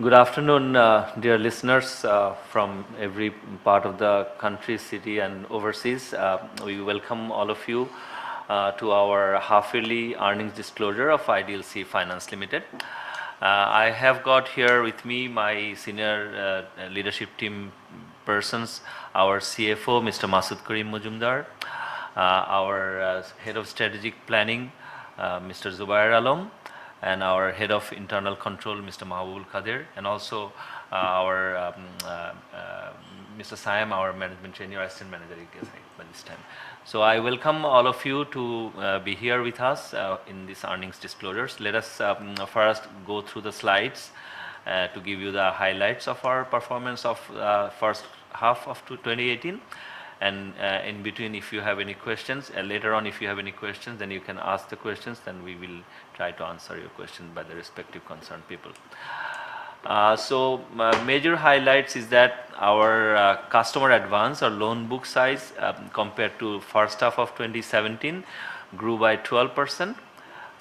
Good afternoon, dear listeners from every part of the country, city, and overseas. We welcome all of you to our half-yearly earnings disclosure of IDLC Finance Limited. I have got here with me my senior leadership team persons, our CFO, Mr. Masud Karim Mujumdar, our head of strategic planning, Mr. Zubair Alam, and our head of internal control, Mr. Mahabul Kadir, and also our Mr. Saim, our management trainer, assistant manager by this time. So I welcome all of you to be here with us in these earnings disclosures. Let us first go through the slides to give you the highlights of our performance of first half of 2018. And in between, if you have any questions, later on if you have any questions, then you can ask the questions, then we will try to answer your question by the respective concerned people. So major highlights is that our customer advance or loan book size compared to first half of 2017 grew by 12%.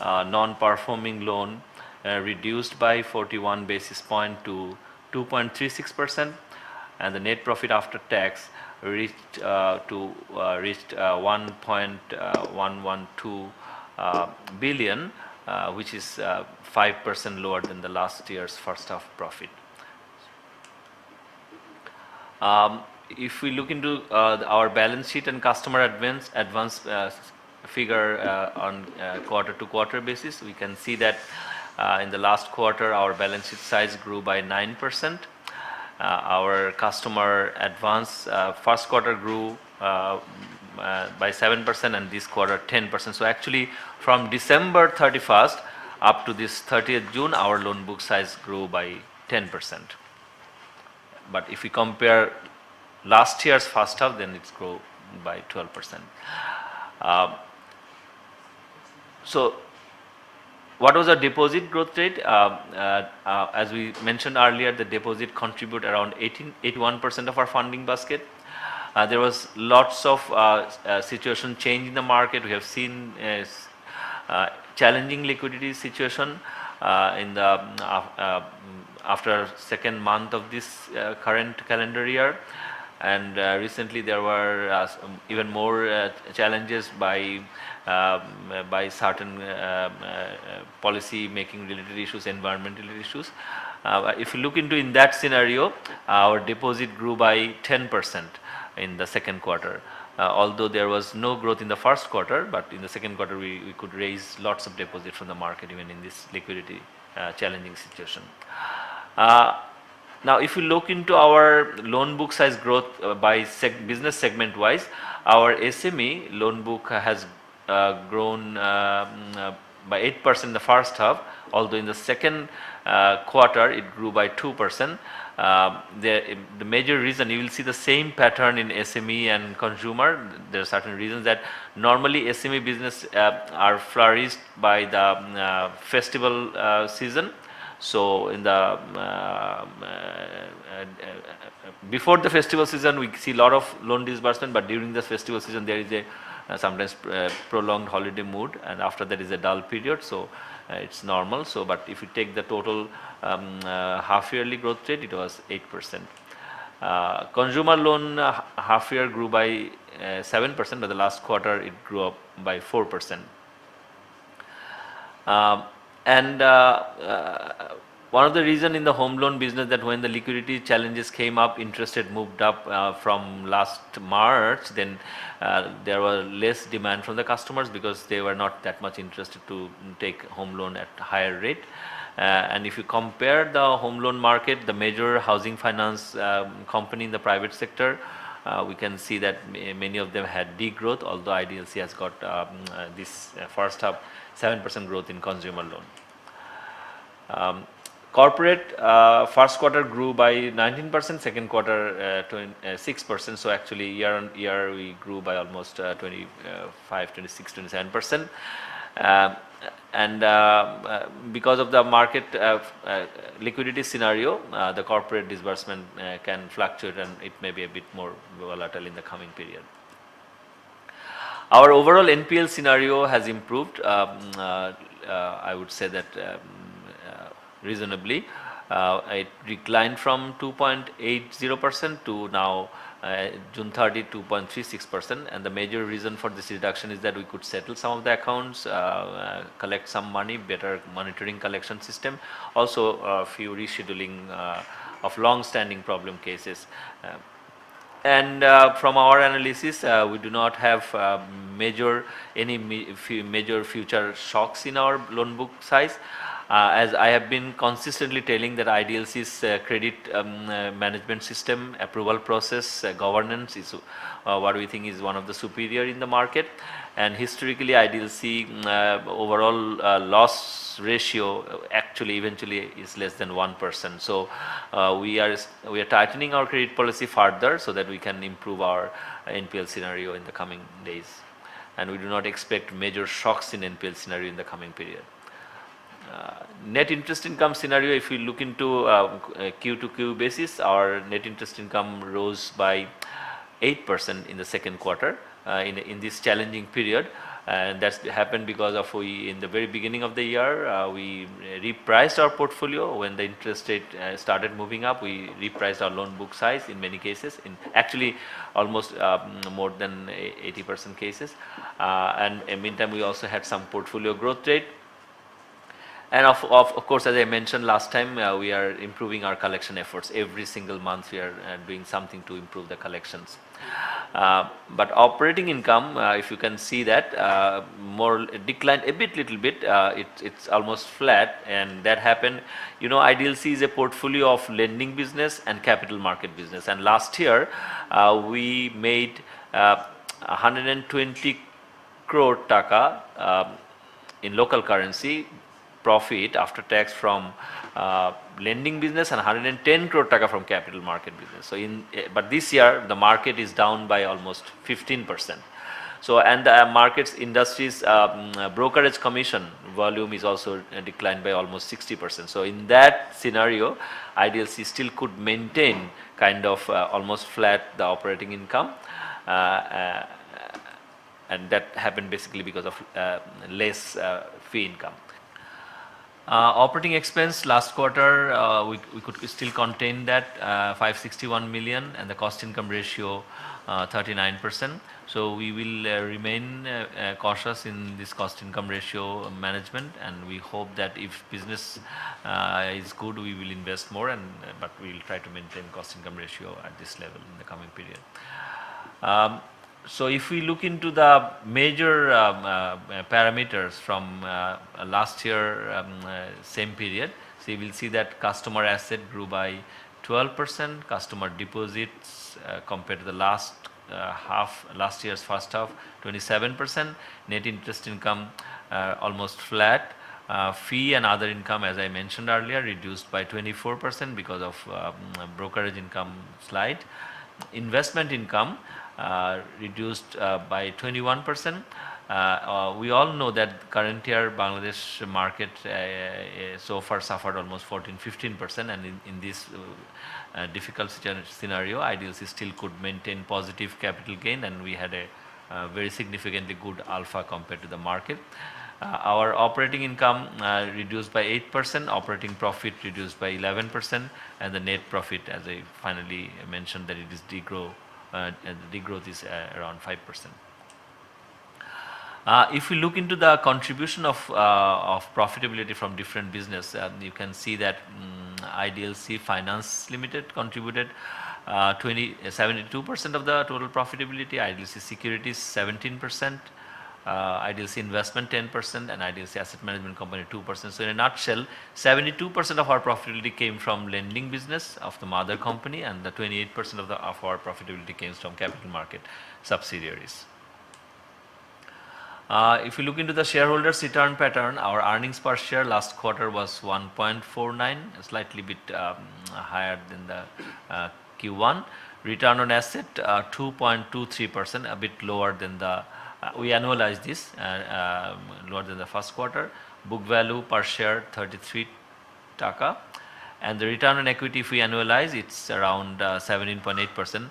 Non-performing loan reduced by 41 basis point to 2.36%, and the net profit after tax reached 1.112 billion, which is 5% lower than the last year's first half profit. If we look into our balance sheet and customer advance figure on quarter-to-quarter basis, we can see that in the last quarter our balance sheet size grew by 9%. Our customer advance first quarter grew by 7% and this quarter 10%. So actually from December 31st up to this 30th June, our loan book size grew by 10%. But if we compare last year's first half, then it's grew by 12%. So what was our deposit growth rate? As we mentioned earlier, the deposit contribute around 81% of our funding basket. There was lots of situation change in the market. We have seen challenging liquidity situation in the after second month of this current calendar year, and recently there were even more challenges by certain policy making related issues, environmental issues. If you look into in that scenario, our deposit grew by 10% in the second quarter. Although there was no growth in the first quarter, but in the second quarter we could raise lots of deposit from the market even in this liquidity challenging situation. Now if you look into our loan book size growth by business segment wise, our SME loan book has grown by 8% in the first half, although in the second quarter it grew by 2%. The major reason, you will see the same pattern in SME and consumer. There are certain reasons that normally SME business are flourished by the festival season. So in the before the festival season we see a lot of loan disbursement, but during the festival season there is a sometimes prolonged holiday mood, and after that is a dull period, so it's normal. So but if you take the total half yearly growth rate, it was 8%. Consumer loan half year grew by 7%, but the last quarter it grew up by 4%. And one of the reason in the home loan business that when the liquidity challenges came up, interest rate moved up from last March, then there was less demand from the customers because they were not that much interested to take home loan at higher rate. And if you compare the home loan market, the major housing finance company in the private sector, we can see that many of them had degrowth, although IDLC has got this first half 7% growth in consumer loan. Corporate first quarter grew by 19%, second quarter 6%. So actually year on year we grew by almost 25, 26, 27%. And because of the market liquidity scenario, the corporate disbursement can fluctuate and it may be a bit more volatile in the coming period. Our overall NPL scenario has improved. I would say that reasonably. It declined from 2.80% to now June 30, 2.36%, and the major reason for this reduction is that we could settle some of the accounts, collect some money, better monitoring collection system, also a few rescheduling of long-standing problem cases. And from our analysis, we do not have any major future shocks in our loan book size. As I have been consistently telling that IDLC's credit management system, approval process, governance is what we think is one of the superior in the market. And historically, IDLC overall loss ratio actually eventually is less than 1%. So we are tightening our credit policy further so that we can improve our NPL scenario in the coming days. And we do not expect major shocks in NPL scenario in the coming period. Net interest income scenario, if we look into Q to Q basis, our net interest income rose by 8% in the second quarter in this challenging period, and that's happened because of in the very beginning of the year we repriced our portfolio. When the interest rate started moving up, we repriced our loan book size in many cases, in actually almost more than 80% cases, and in meantime we also had some portfolio growth rate. And of course, as I mentioned last time, we are improving our collection efforts. Every single month we are doing something to improve the collections. But operating income, if you can see that, more declined a little bit. It's almost flat, and that happened. You know, IDLC is a portfolio of lending business and capital market business. And last year, we made 120 crore taka in local currency profit after tax from lending business and 110 crore taka from capital market business. So but this year the market is down by almost 15%. So and the markets industries brokerage commission volume is also declined by almost 60%. So in that scenario, IDLC still could maintain kind of almost flat the operating income, and that happened basically because of less fee income. Operating expense last quarter, we could still contain that 561 million, and the cost income ratio 39%. So we will remain cautious in this cost income ratio management, and we hope that if business is good, we will invest more, but we will try to maintain cost income ratio at this level in the coming period. So if we look into the major parameters from last year same period, so you will see that customer asset grew by 12%, customer deposits compared to the last year's first half 27%, net interest income almost flat, fee and other income, as I mentioned earlier, reduced by 24% because of brokerage income slide, investment income reduced by 21%. We all know that current year Bangladesh market so far suffered almost 14-15%, and in this difficult scenario, IDLC still could maintain positive capital gain, and we had a very significantly good alpha compared to the market. Our operating income reduced by 8%, operating profit reduced by 11%, and the net profit, as I finally mentioned, that it is degrowth, and the degrowth is around 5%. If we look into the contribution of profitability from different business, you can see that IDLC Finance Limited contributed 72% of the total profitability, IDLC Securities 17%, IDLC Investment 10%, and IDLC Asset Management Company 2%. So in a nutshell, 72% of our profitability came from lending business of the mother company, and the 28% of our profitability came from capital market subsidiaries. If you look into the shareholders return pattern, our earnings per share last quarter was 1.49, slightly bit higher than the Q1. Return on asset 2.23%, a bit lower than the we annualized this, lower than the first quarter. Book value per share 33 taka, and the return on equity, if we annualize, it's around 17.8%.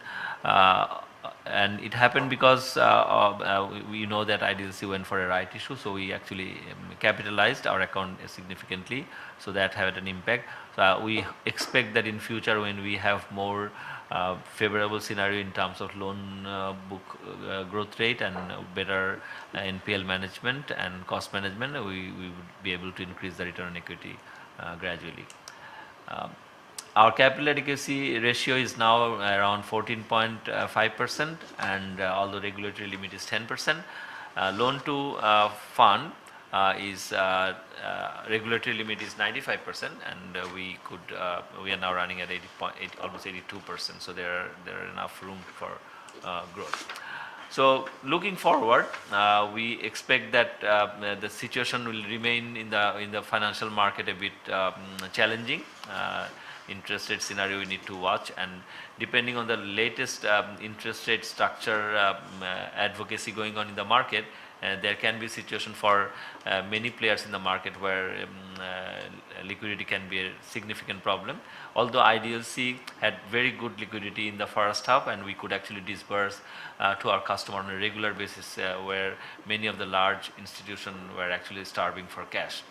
And it happened because we know that IDLC went for a right issue, so we actually capitalized our account significantly, so that had an impact. So we expect that in future, when we have more favorable scenario in terms of loan book growth rate and better NPL management and cost management, we would be able to increase the return on equity gradually. Our capital adequacy ratio is now around 14.5%, and although regulatory limit is 10%, loan to fund is regulatory limit is 95%, and we are now running at 80.8, almost 82%. So there are enough room for growth. So looking forward, we expect that the situation will remain in the financial market a bit challenging. Interest rate scenario we need to watch, and depending on the latest interest rate structure advocacy going on in the market, there can be a situation for many players in the market where liquidity can be a significant problem. Although IDLC had very good liquidity in the first half, and we could actually disburse to our customer on a regular basis, where many of the large institutions were actually starving for cash.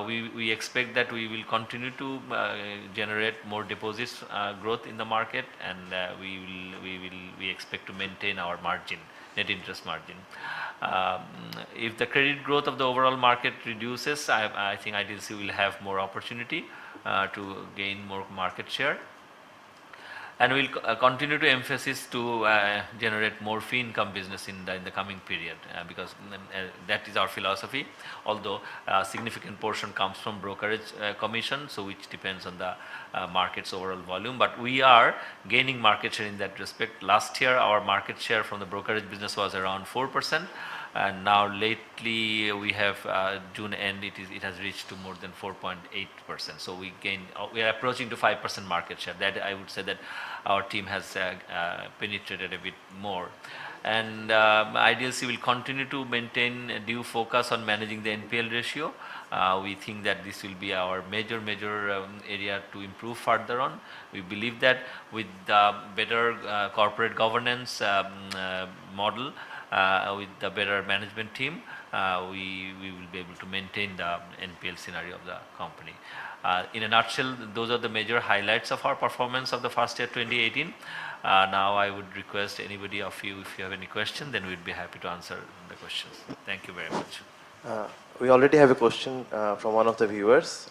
We expect that we will continue to generate more deposits growth in the market, and we expect to maintain our margin, net interest margin. If the credit growth of the overall market reduces, I think IDLC will have more opportunity to gain more market share. And we'll continue to emphasis to generate more fee income business in the coming period, because that is our philosophy. Although a significant portion comes from brokerage commission, so which depends on the market's overall volume. But we are gaining market share in that respect. Last year, our market share from the brokerage business was around 4%. And now lately we have June end, it has reached to more than 4.8%. So we are approaching to 5% market share. That I would say that our team has penetrated a bit more. And IDLC will continue to maintain a due focus on managing the NPL ratio. We think that this will be our major area to improve further on. We believe that with the better corporate governance model, with the better management team, we will be able to maintain the NPL scenario of the company. In a nutshell, those are the major highlights of our performance of the first year 2018. Now I would request anybody of you, if you have any question, then we'd be happy to answer the questions. Thank you very much. We already have a question from one of the viewers.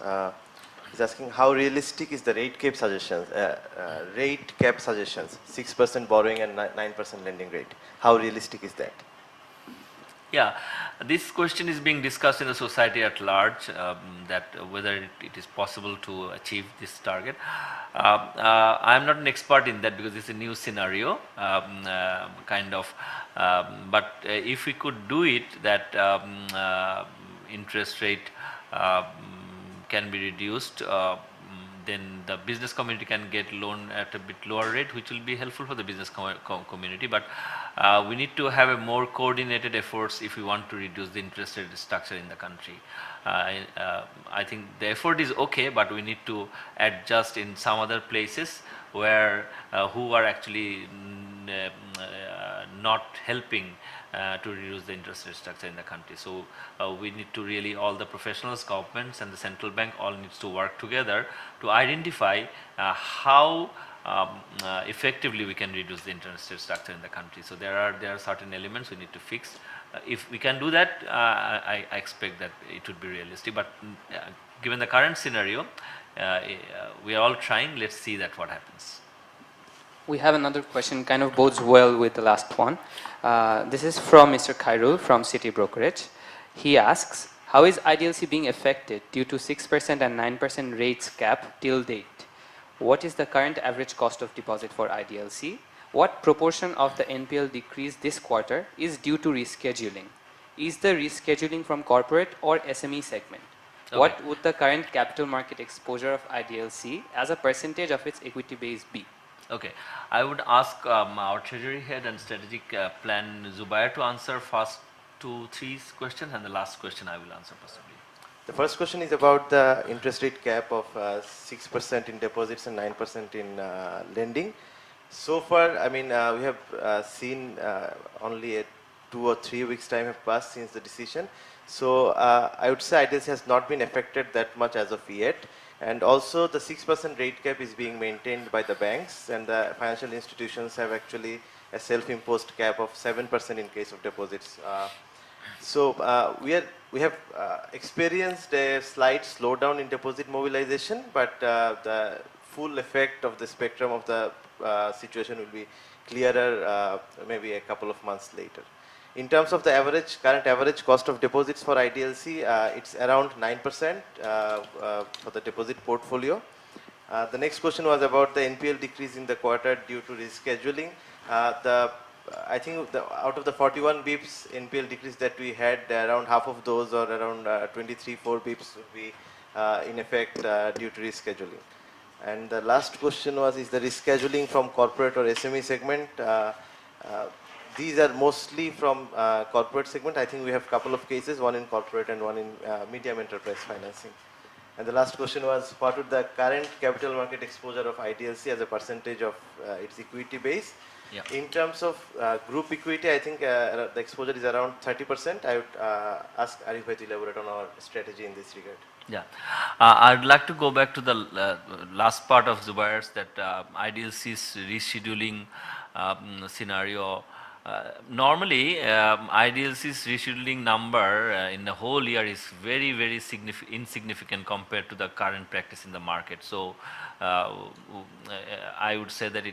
He's asking, how realistic is the rate cap suggestions? 6% borrowing and 9% lending rate. How realistic is that? Yeah, this question is being discussed in the society at large, that whether it is possible to achieve this target. I am not an expert in that because it's a new scenario, but if we could do it, that interest rate can be reduced, then the business community can get loan at a bit lower rate, which will be helpful for the business community. But we need to have a more coordinated efforts if we want to reduce the interest rate structure in the country. I think the effort is okay, but we need to adjust in some other places where who are actually not helping to reduce the interest rate structure in the country. So we need to really, all the professionals, governments and the central bank all needs to work together to identify how effectively we can reduce the interest rate structure in the country. So there are certain elements we need to fix. If we can do that, I expect that it would be realistic. But given the current scenario, we are all trying. Let's see that what happens. We have another question, kind of bodes well with the last one. This is from Mr. Khairul from City Brokerage. He asks, how is IDLC being affected due to 6% and 9% rates cap till date? What is the current average cost of deposit for IDLC? What proportion of the NPL decrease this quarter is due to rescheduling? Is the rescheduling from corporate or SME segment? Okay. What would the current capital market exposure of IDLC as a percentage of its equity base be? Okay, I would ask our Treasury Head and Strategic Plan Zubair to answer first 2-3 questions, and the last question I will answer possibly. The first question is about the interest rate cap of 6% in deposits and 9% in lending. So far, I mean, we have seen only 2 or 3 weeks time have passed since the decision. So I would say IDLC has not been affected that much as of yet. And also the 6% rate cap is being maintained by the banks, and the financial institutions have actually a self-imposed cap of 7% in case of deposits. We have experienced a slight slowdown in deposit mobilization, but the full effect of the spectrum of the situation will be clearer maybe a couple of months later. In terms of the current average cost of deposits for IDLC, it's around 9% for the deposit portfolio. The next question was about the NPL decrease in the quarter due to rescheduling. I think out of the 41 bips NPL decrease that we had, around half of those, or around 23-4 bips, would be in effect due to rescheduling. And the last question was, is the rescheduling from corporate or SME segment? These are mostly from corporate segment. I think we have a couple of cases, one in corporate and one in medium enterprise financing. And the last question was, what would the current capital market exposure of IDLC as a percentage of its equity base? Yeah. In terms of group equity, I think the exposure is around 30%. I would ask Arif Bhai to elaborate on our strategy in this regard. Yeah, I'd like to go back to the last part of Zubair's, that IDLC's rescheduling scenario. Normally, IDLC's rescheduling number in the whole year is very, very insignificant compared to the current practice in the market. So, I would say that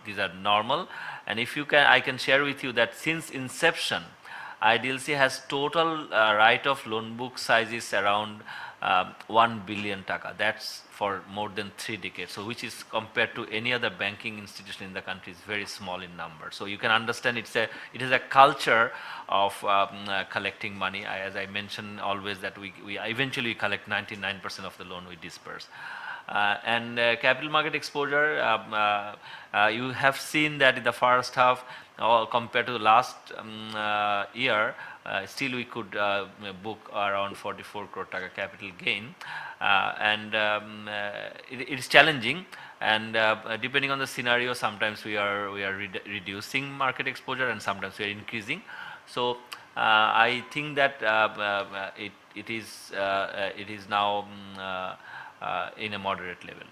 these are normal. And if you can, I can share with you that since inception, IDLC has total write-off loan book sizes around 1 billion taka. That's for more than 3 decades. So which is compared to any other banking institution in the country is very small in number. So you can understand it is a culture of collecting money. As I mentioned always, that we eventually collect 99% of the loan we disperse. Capital market exposure, you have seen that in the first half, compared to the last year, still we could book around 44 crore taka capital gain, it is challenging, and depending on the scenario, sometimes we are reducing market exposure and sometimes we are increasing. So I think that it is now in a moderate level.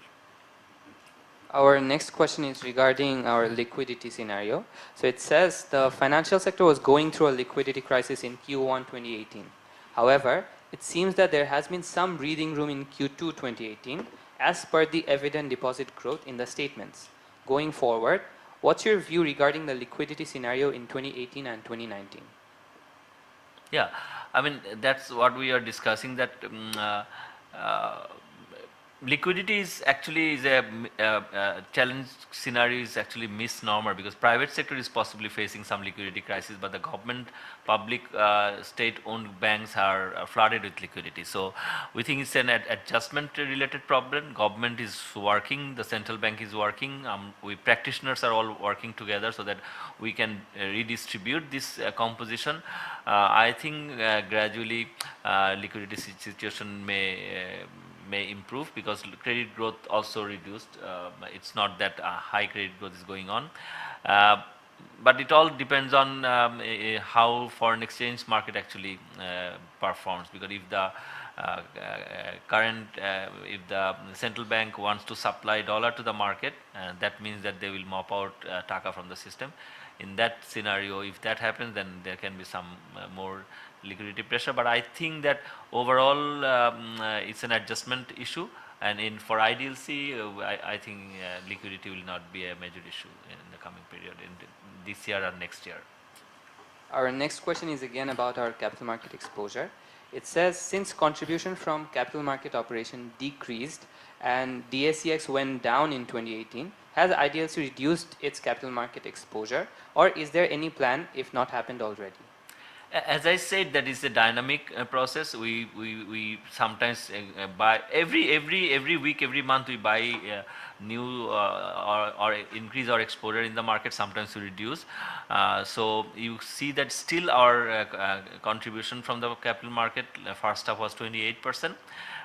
Our next question is regarding our liquidity scenario. So it says the financial sector was going through a liquidity crisis in Q1 2018. However, it seems that there has been some breathing room in Q2 2018 as per the evident deposit growth in the statements. Going forward, what's your view regarding the liquidity scenario in 2018 and 2019? Yeah, I mean, that's what we are discussing, that liquidity is actually a challenge scenario, is actually misnomer, because private sector is possibly facing some liquidity crisis, but the government, public, state-owned banks are flooded with liquidity. So we think it's an adjustment-related problem. Government is working, the central bank is working. We practitioners are all working together so that we can redistribute this composition. I think gradually liquidity situation may improve, because credit growth also reduced. It's not that high credit growth is going on, but it all depends on how foreign exchange market actually performs, because if the if the central bank wants to supply dollar to the market, that means that they will mop out taka from the system. In that scenario, if that happens, then there can be some more liquidity pressure. But I think that overall it's an adjustment issue, and for IDLC, I think liquidity will not be a major issue in the coming period, in this year or next year. Our next question is again about our capital market exposure. It says, since contribution from capital market operation decreased and DACX went down in 2018, has IDLC reduced its capital market exposure, or is there any plan if not happened already? As I said, that is a dynamic process. We sometimes buy every week, every month we buy new or increase our exposure in the market. Sometimes we reduce. So you see that still our contribution from the capital market first half was 28%.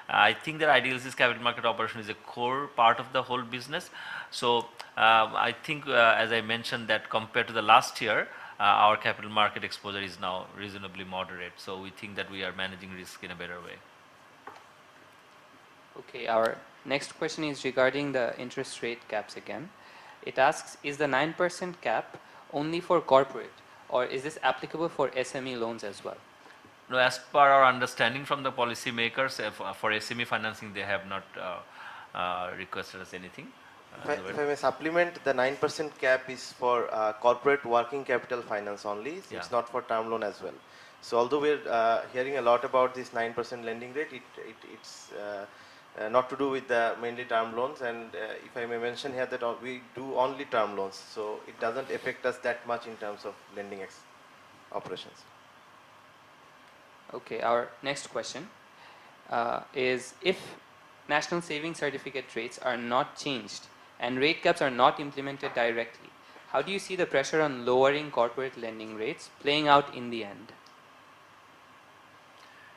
I think that IDLC's capital market operation is a core part of the whole business. So I think as I mentioned that compared to the last year, our capital market exposure is now reasonably moderate. So we think that we are managing risk in a better way. Okay, our next question is regarding the interest rate caps again. It asks, is the 9% cap only for corporate, or is this applicable for SME loans as well? No, as per our understanding from the policymakers, for SME financing, they have not requested us anything. If I may supplement, the 9% cap is for corporate working capital finance only. So it's not for term loan as well. So although we're hearing a lot about this 9% lending rate, it's not to do with the mainly term loans. And if I may mention here that we do only term loans, so it doesn't affect us that much in terms of lending operations. Okay, our next question is, if national savings certificate rates are not changed and rate caps are not implemented directly, how do you see the pressure on lowering corporate lending rates playing out in the end?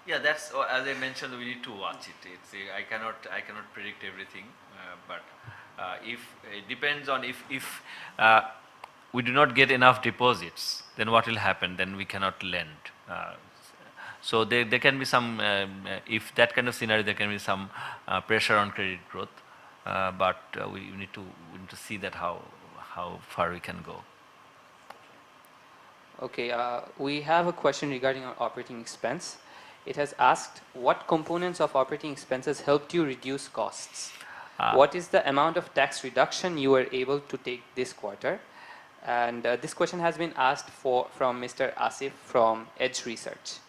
Yeah, that's as I mentioned. We need to watch it. I cannot predict everything, but if it depends on if we do not get enough deposits, then what will happen? Then we cannot lend. So there can be some if that kind of scenario, there can be some pressure on credit growth, but we need to see that how far we can go. Okay, we have a question regarding our operating expense. It has asked, what components of operating expenses helped you reduce costs? What is the amount of tax reduction you were able to take this quarter? And this question has been asked from Mr. Asif from Edge Research.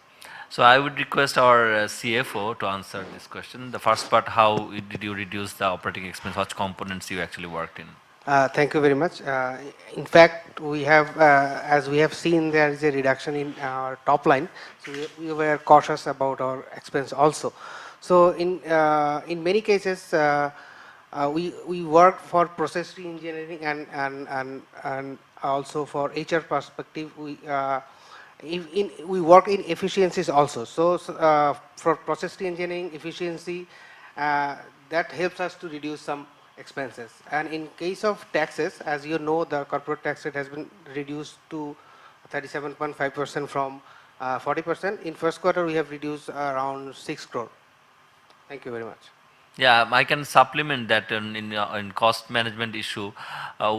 So I would request our CFO to answer this question. The first part, how did you reduce the operating expense? What components you actually worked in? Thank you very much. In fact, we have, as we have seen, there is a reduction in our top line. So we were cautious about our expense also. So in many cases, we work for process re-engineering and also for HR perspective. We work in efficiencies also. So for process re-engineering efficiency, that helps us to reduce some expenses. And in case of taxes, as you know, the corporate tax rate has been reduced to 37.5% from 40%. In first quarter, we have reduced around 6 crore. Thank you very much. Yeah, I can supplement that in cost management issue.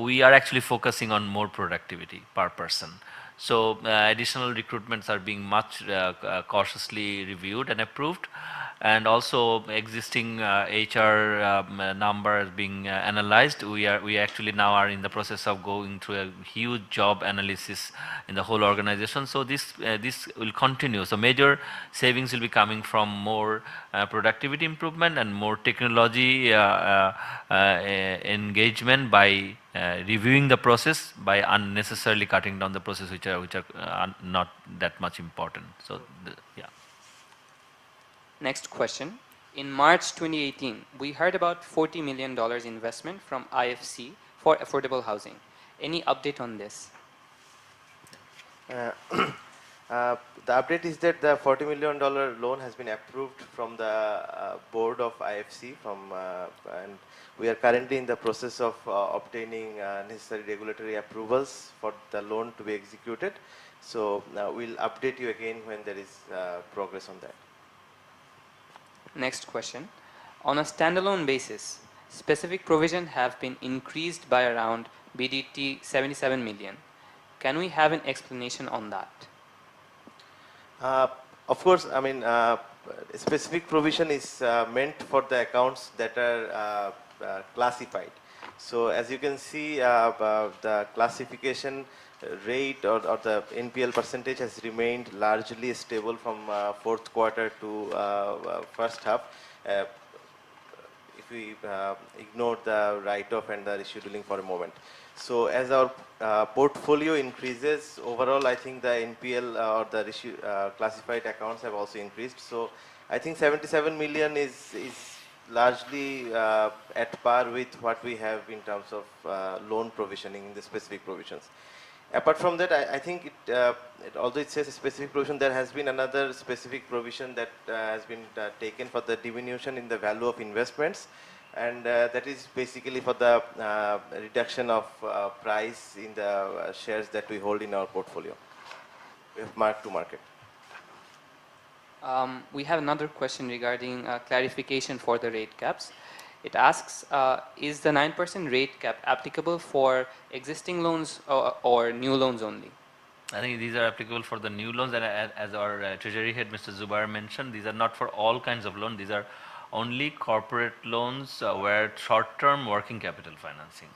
We are actually focusing on more productivity per person. So additional recruitments are being much cautiously reviewed and approved, and also existing HR numbers being analyzed. We actually now are in the process of going through a huge job analysis in the whole organization. So this will continue. So major savings will be coming from more productivity improvement and more technology engagement by reviewing the process, by unnecessarily cutting down the process which are not that much important. So yeah. Next question. In March 2018, we heard about $40 million investment from IFC for affordable housing. Any update on this? The update is that the $40 million loan has been approved from the board of IFC, and we are currently in the process of obtaining necessary regulatory approvals for the loan to be executed. So we'll update you again when there is progress on that. Next question. On a standalone basis, specific provision have been increased by around BDT 77 million. Can we have an explanation on that? Of course, I mean, specific provision is meant for the accounts that are classified. So as you can see, the classification rate or the NPL percentage has remained largely stable from fourth quarter to first half. If we ignore the write-off and the rescheduling for a moment. So as our portfolio increases, overall I think the NPL or the classified accounts have also increased. So I think 77 million is largely at par with what we have in terms of loan provisioning in the specific provisions. Apart from that, I think although it says a specific provision, there has been another specific provision that has been taken for the diminution in the value of investments, and that is basically for the reduction of price in the shares that we hold in our portfolio. We have mark to market. We have another question regarding clarification for the rate caps. It asks, is the 9% rate cap applicable for existing loans or new loans only? I think these are applicable for the new loans, and as our Treasury Head Mr. Zubair mentioned, these are not for all kinds of loans. These are only corporate loans where short-term working capital financing.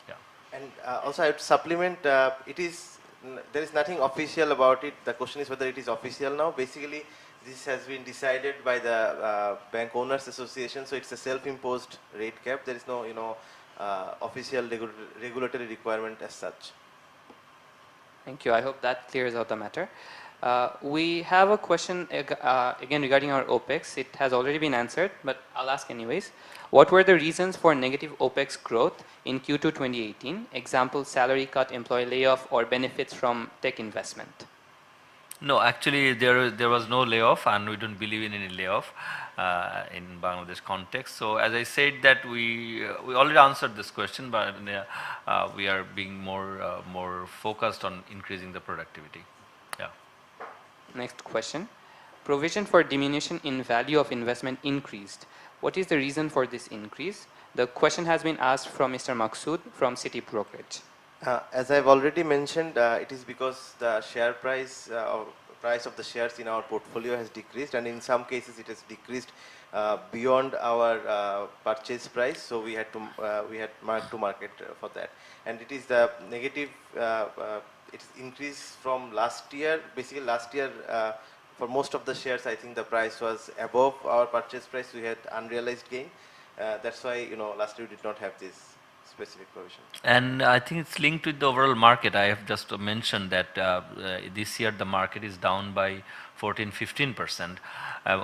Yeah. And also I would supplement, there is nothing official about it. The question is whether it is official now. Basically, this has been decided by the Bank Owners Association, so it's a self-imposed rate cap. There is no, official regulatory requirement as such. Thank you. I hope that clears out the matter. We have a question again regarding our OPEX. It has already been answered, but I'll ask anyways. What were the reasons for negative OPEX growth in Q2 2018? Example, salary cut, employee layoff, or benefits from tech investment? No, actually there was no layoff, and we don't believe in any layoff in Bangladesh context. So as I said that we already answered this question, but we are being more focused on increasing the productivity. Yeah. Next question. Provision for diminution in value of investment increased. What is the reason for this increase? The question has been asked from Mr. Maqsood from City Brokerage. As I've already mentioned, it is because the share price or price of the shares in our portfolio has decreased, and in some cases it has decreased beyond our purchase price. So we had mark to market for that, and it is the negative. It's increased from last year. Basically, last year for most of the shares, I think the price was above our purchase price. We had unrealized gain. That's why last year we did not have this specific provision. And I think it's linked with the overall market. I have just mentioned that this year the market is down by 14-15%.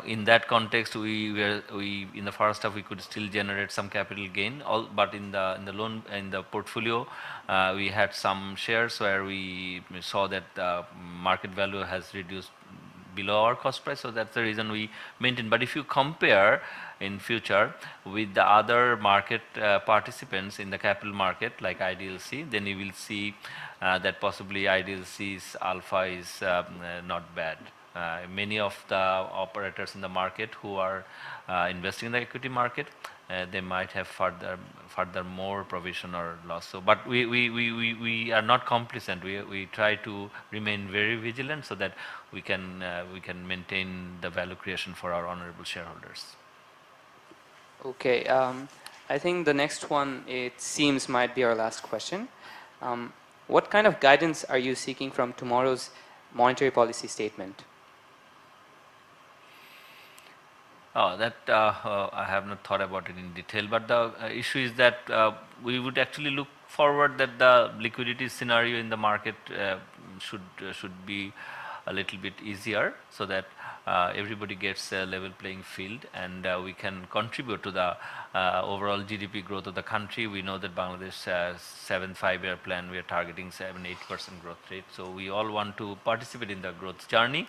In that context, we in the first half we could still generate some capital gain. But in the portfolio, we had some shares where we saw that the market value has reduced below our cost price, so that's the reason we maintain. But if you compare in future with the other market participants in the capital market like IDLC, then you will see that possibly IDLC's alpha is not bad. Many of the operators in the market who are investing in the equity market, they might have further more provision or loss. So, but we are not complacent. We try to remain very vigilant so that we can maintain the value creation for our honorable shareholders. Okay, I think the next one, it seems, might be our last question. What kind of guidance are you seeking from tomorrow's monetary policy statement? Oh, that I have not thought about it in detail, but the issue is that we would actually look forward that the liquidity scenario in the market should be a little bit easier, so that everybody gets a level playing field, and we can contribute to the overall GDP growth of the country. We know that Bangladesh has 7 5-year plan. We are targeting 7-8% growth rate. So we all want to participate in the growth journey.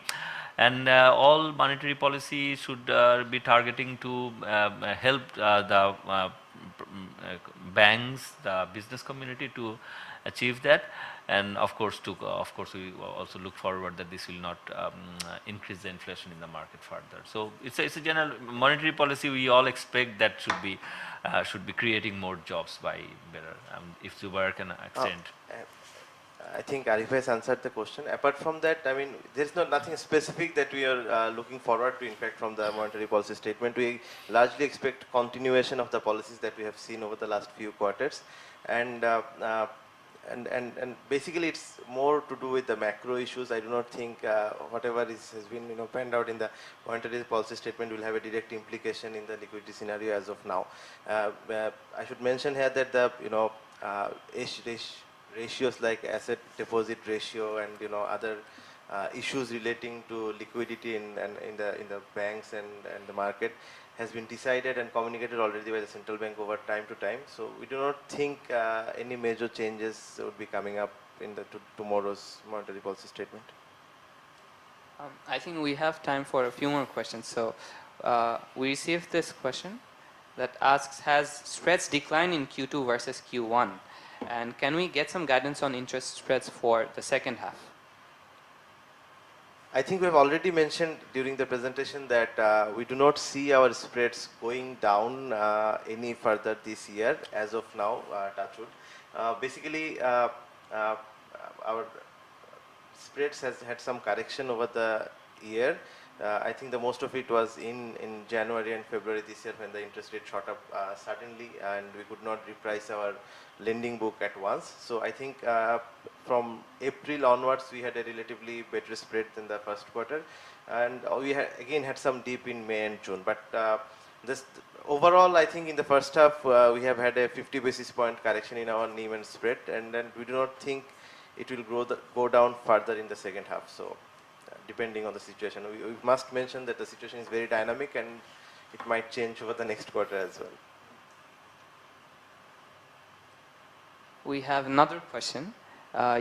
And all monetary policy should be targeting to help the banks, the business community to achieve that. And of course, we also look forward that this will not increase the inflation in the market further. So it's a general monetary policy. We all expect that should be creating more jobs by better. If Zubair can extend. I think Arif has answered the question. Apart from that, I mean, there's nothing specific that we are looking forward to, in fact, from the monetary policy statement. We largely expect continuation of the policies that we have seen over the last few quarters. And basically it's more to do with the macro issues. I do not think whatever has been panned out in the monetary policy statement will have a direct implication in the liquidity scenario as of now. I should mention here that the ratios like asset deposit ratio and other issues relating to liquidity in the banks and the market has been decided and communicated already by the central bank over time to time. So we do not think any major changes would be coming up in the tomorrow's monetary policy statement. I think we have time for a few more questions. So we received this question that asks, has spreads declined in Q2 versus Q1? And can we get some guidance on interest spreads for the second half? I think we have already mentioned during the presentation that we do not see our spreads going down any further this year as of now, touch wood. Basically, our spreads has had some correction over the year. I think the most of it was in January and February this year when the interest rate shot up suddenly and we could not reprice our lending book at once. So I think from April onwards we had a relatively better spread than the first quarter, and we again had some dip in May and June. But this overall, I think in the first half we have had a 50 basis point correction in our NIM and spread, and then we do not think it will go down further in the second half. So depending on the situation, we must mention that the situation is very dynamic and it might change over the next quarter as well. We have another question.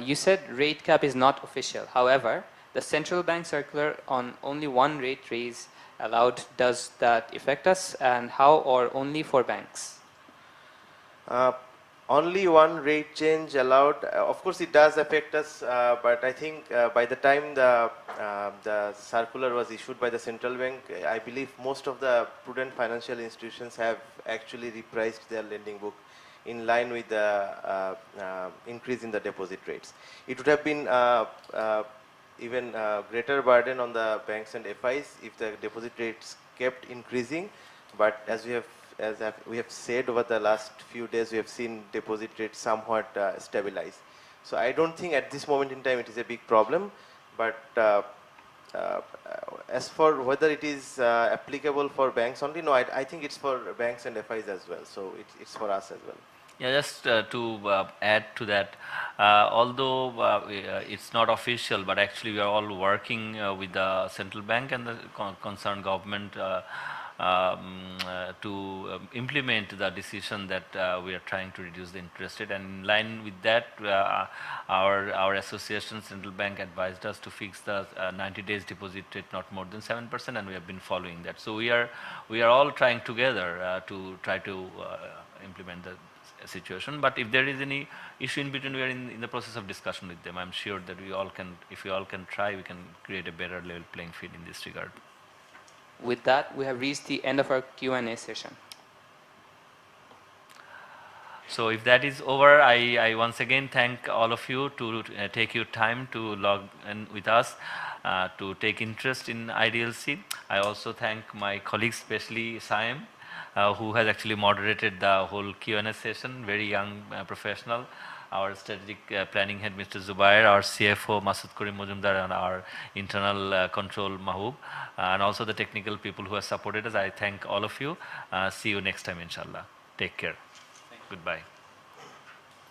You said rate cap is not official. However, the central bank circular on only one rate raise allowed, does that affect us, and how, or only for banks? Only one rate change allowed. Of course, it does affect us, but I think by the time the circular was issued by the central bank, I believe most of the prudent financial institutions have actually repriced their lending book in line with the increase in the deposit rates. It would have been even greater burden on the banks and FIs if the deposit rates kept increasing, but as we have said over the last few days, we have seen deposit rates somewhat stabilize. So I don't think at this moment in time it is a big problem, but as for whether it is applicable for banks only, no, I think it's for banks and FIs as well, so it's for us as well. Yeah, just to add to that, although it's not official, but actually we are all working with the central bank and the concerned government to implement the decision that we are trying to reduce the interest rate, and in line with that our association central bank advised us to fix the 90 days deposit rate not more than 7%, and we have been following that. So we are all trying together to try to implement the situation, but if there is any issue in between, we are in the process of discussion with them. I'm sure that if we all can try, we can create a better level playing field in this regard. With that, we have reached the end of our Q&A session. So if that is over, I once again thank all of you to take your time to log in with us, to take interest in IDLC. I also thank my colleagues, especially Saim, who has actually moderated the whole Q&A session, very young professional, our strategic planning head Mr. Zubair, our CFO Masud Karim Mujumdar, and our internal control Mahbub, and also the technical people who have supported us. I thank all of you. See you next time inshallah. Take care. Goodbye.